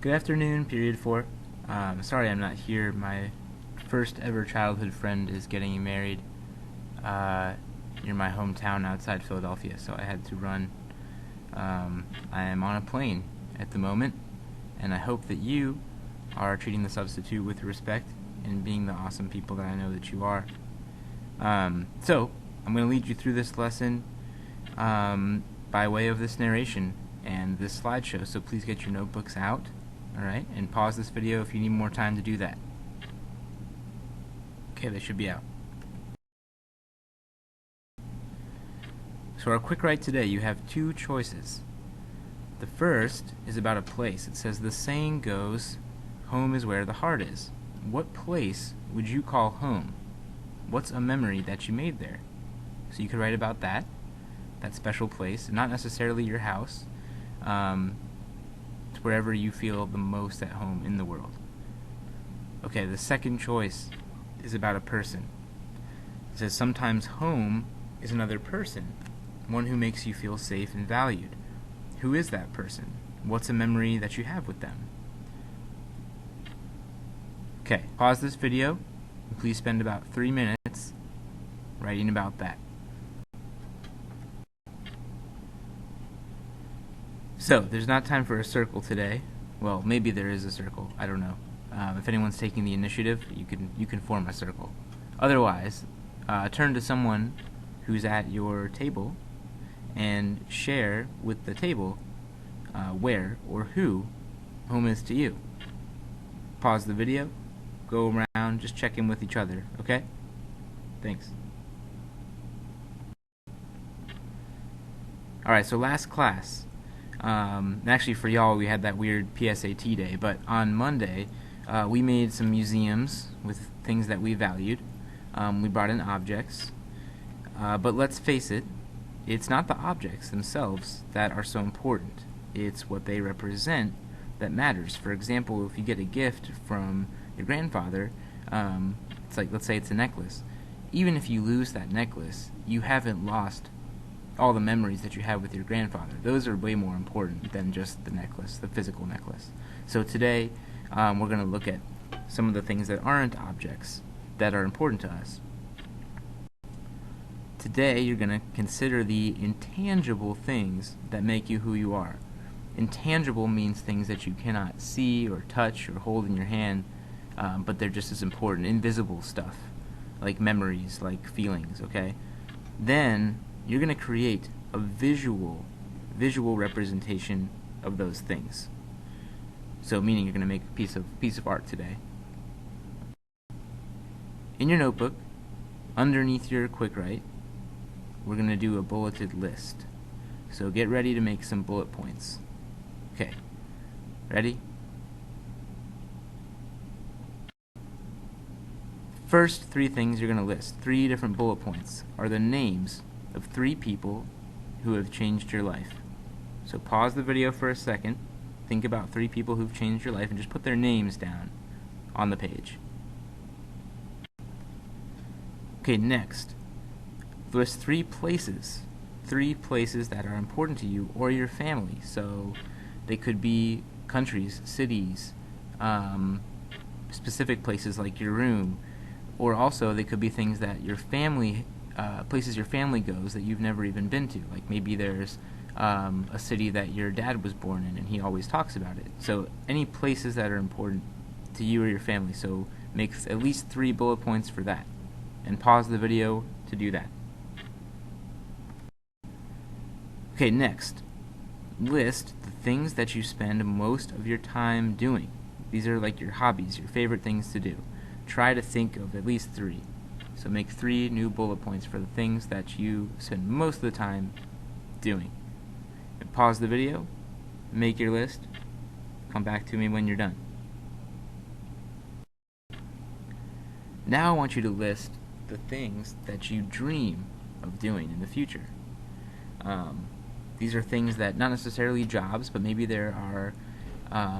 Good afternoon, period 4. Sorry I'm not here. My first ever childhood friend is getting married near my hometown outside Philadelphia, so I had to run. I am on a plane at the moment, and I hope that you are treating the substitute with respect and being the awesome people that I know that you are. So, I'm going to lead you through this lesson by way of this narration and this slideshow, so please get your notebooks out, alright, and pause this video if you need more time to do that. Okay, they should be out. So our quick write today, you have two choices. The first is about a place. It says, the saying goes, home is where the heart is. What place would you call home? What's a memory that you made there? So you could write about that special place, not necessarily your house. It's wherever you feel the most at home in the world. Okay, the second choice is about a person. It says sometimes home is another person, one who makes you feel safe and valued. Who is that person? What's a memory that you have with them? Okay, pause this video and please spend about 3 minutes writing about that. So, there's not time for a circle today. Well, maybe there is a circle. I don't know. If anyone's taking the initiative, you can form a circle. Otherwise, turn to someone who's at your table and share with the table where or who home is to you. Pause the video, go around, just check in with each other, okay? Thanks. Alright, so last class. Actually, for y'all, we had that weird PSAT day, but on Monday, we made some museums with things that we valued. We brought in objects, but let's face it, it's not the objects themselves that are so important. It's what they represent that matters. For example, if you get a gift from your grandfather, it's like, let's say it's a necklace. Even if you lose that necklace, you haven't lost all the memories that you have with your grandfather. Those are way more important than just the necklace, the physical necklace. So today, we're going to look at some of the things that aren't objects that are important to us. Today, you're going to consider the intangible things that make you who you are. Intangible means things that you cannot see or touch or hold in your hand, but they're just as important. Invisible stuff, like memories, like feelings, okay? Then, you're going to create a visual representation of those things. So, meaning you're going to make a piece of art today. In your notebook, underneath your quick write, we're going to do a bulleted list. So get ready to make some bullet points. Okay, ready? First 3 things you're going to list, 3 different bullet points, are the names of 3 people who have changed your life. So pause the video for a second, think about 3 people who've changed your life, and just put their names down on the page. Okay, next, list 3 places that are important to you or your family. So they could be countries, cities, specific places like your room, or also they could be things that your family places your family goes that you've never even been to. Like maybe there's a city that your dad was born in and he always talks about it. So any places that are important to you or your family. So make at least 3 bullet points for that. And pause the video to do that. Okay, next. List the things that you spend most of your time doing. These are like your hobbies, your favorite things to do. Try to think of at least 3. So make 3 new bullet points for the things that you spend most of the time doing. And pause the video, make your list, come back to me when you're done. Now I want you to list the things that you dream of doing in the future. These are things that, not necessarily jobs, but maybe there are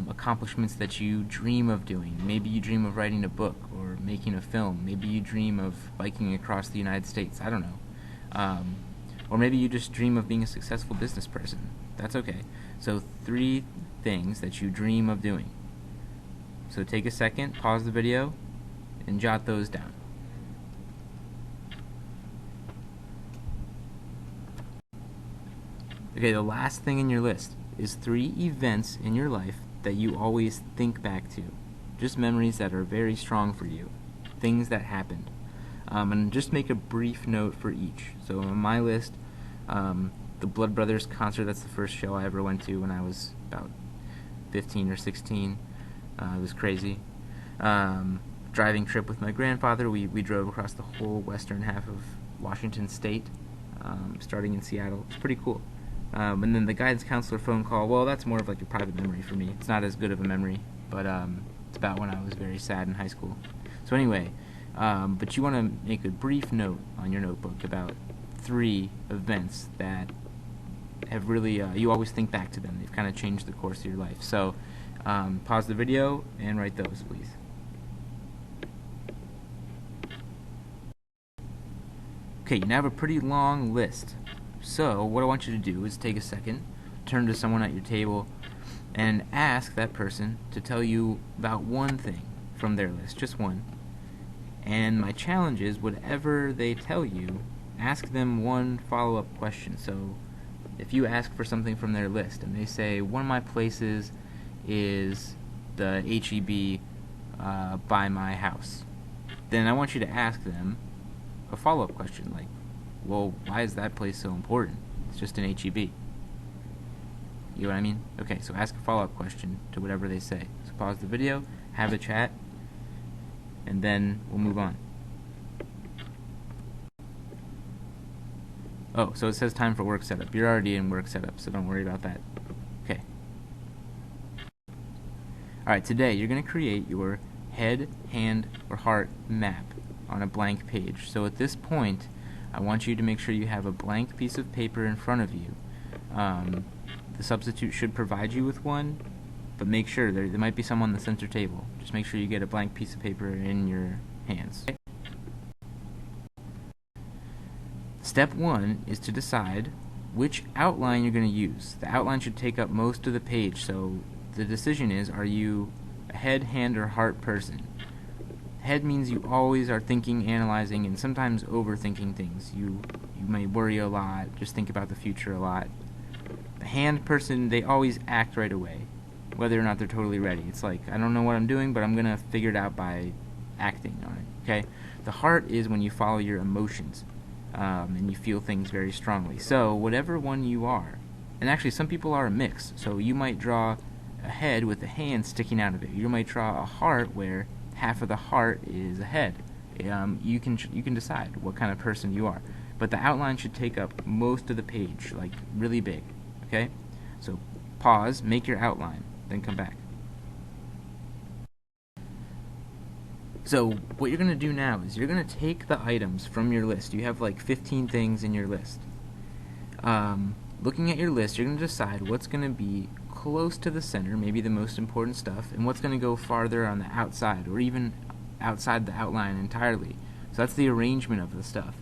accomplishments that you dream of doing. Maybe you dream of writing a book or making a film. Maybe you dream of biking across the United States. I don't know. Or maybe you just dream of being a successful business person. That's okay. So 3 things that you dream of doing. So take a second, pause the video, and jot those down. Okay, the last thing in your list is 3 events in your life that you always think back to. Just memories that are very strong for you. Things that happened. And just make a brief note for each. So on my list, the Blood Brothers concert, that's the first show I ever went to when I was about 15 or 16. It was crazy. Driving trip with my grandfather, we drove across the whole western half of Washington State, starting in Seattle. It's pretty cool. And then the guidance counselor phone call, well, that's more of like a private memory for me. It's not as good of a memory, but it's about when I was very sad in high school. So anyway, but you want to make a brief note on your notebook about 3 events that have really, you always think back to them. They've kind of changed the course of your life. So pause the video and write those, please. Okay, you now have a pretty long list. So what I want you to do is take a second, turn to someone at your table, and ask that person to tell you about one thing from their list, just one. And my challenge is, whatever they tell you, ask them one follow-up question. So if you ask for something from their list and they say, one of my places is the HEB by my house, then I want you to ask them a follow-up question like, well, why is that place so important? It's just an HEB. You know what I mean? Okay, so ask a follow-up question to whatever they say. So pause the video, have a chat, and then we'll move on. Oh, so it says time for work setup. You're already in work setup, so don't worry about that. Okay. Alright, today you're going to create your head, hand, or heart map on a blank page. So at this point, I want you to make sure you have a blank piece of paper in front of you. The substitute should provide you with one, but make sure there might be some on the center table. Just make sure you get a blank piece of paper in your hands. Step 1 is to decide which outline you're going to use. The outline should take up most of the page, so the decision is, are you a head, hand, or heart person? Head means you always are thinking, analyzing, and sometimes overthinking things. You may worry a lot, just think about the future a lot. The hand person, they always act right away, whether or not they're totally ready. It's like, I don't know what I'm doing, but I'm going to figure it out by acting on it, okay? The heart is when you follow your emotions, and you feel things very strongly. So, whatever one you are, and actually some people are a mix, so you might draw a head with a hand sticking out of it. You might draw a heart where half of the heart is a head. You can decide what kind of person you are, but the outline should take up most of the page, like really big. Okay, so pause, make your outline, then come back. So what you're going to do now is you're going to take the items from your list. You have like 15 things in your list. Looking at your list, you're going to decide what's going to be close to the center, maybe the most important stuff, and what's going to go farther on the outside, or even outside the outline entirely. So that's the arrangement of the stuff.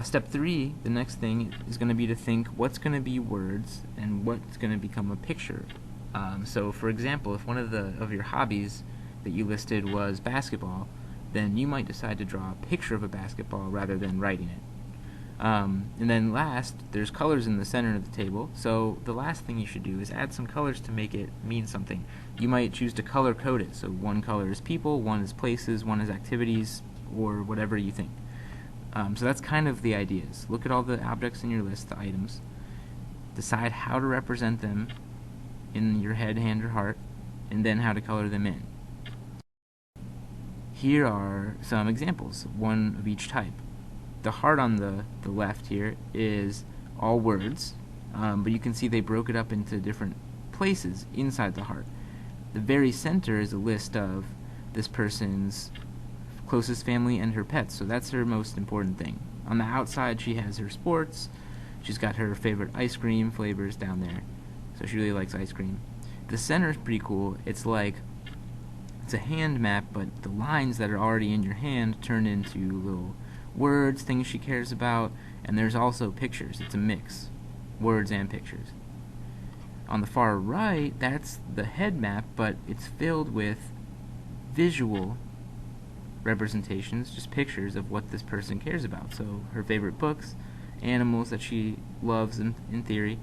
Step 3, the next thing, is going to be to think what's going to be words and what's going to become a picture. So for example, if one of your hobbies that you listed was basketball, then you might decide to draw a picture of a basketball rather than writing it. And then last, there's colors in the center of the table, so the last thing you should do is add some colors to make it mean something. You might choose to color code it, so one color is people, one is places, one is activities, or whatever you think. So that's kind of the ideas. Look at all the objects in your list, the items, decide how to represent them in your head, hand, or heart, and then how to color them in. Here are some examples, one of each type. The heart on the left here is all words, but you can see they broke it up into different places inside the heart. The very center is a list of this person's closest family and her pets, so that's her most important thing. On the outside, she has her sports. She's got her favorite ice cream flavors down there, so she really likes ice cream. The center is pretty cool. It's a hand map, but the lines that are already in your hand turn into little words, things she cares about, and there's also pictures. It's a mix, words and pictures. On the far right, that's the head map, but it's filled with visual representations, just pictures of what this person cares about. So her favorite books, animals that she loves in theory,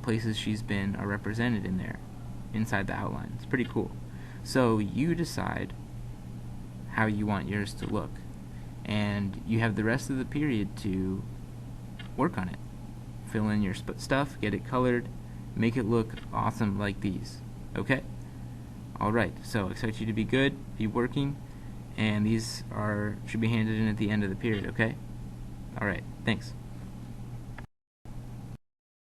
places she's been are represented in there, inside the outline. It's pretty cool. So you decide how you want yours to look, and you have the rest of the period to work on it. Fill in your stuff, get it colored, make it look awesome like these. Okay? Alright, so I expect you to be good, be working, and these should be handed in at the end of the period, okay? Alright, thanks.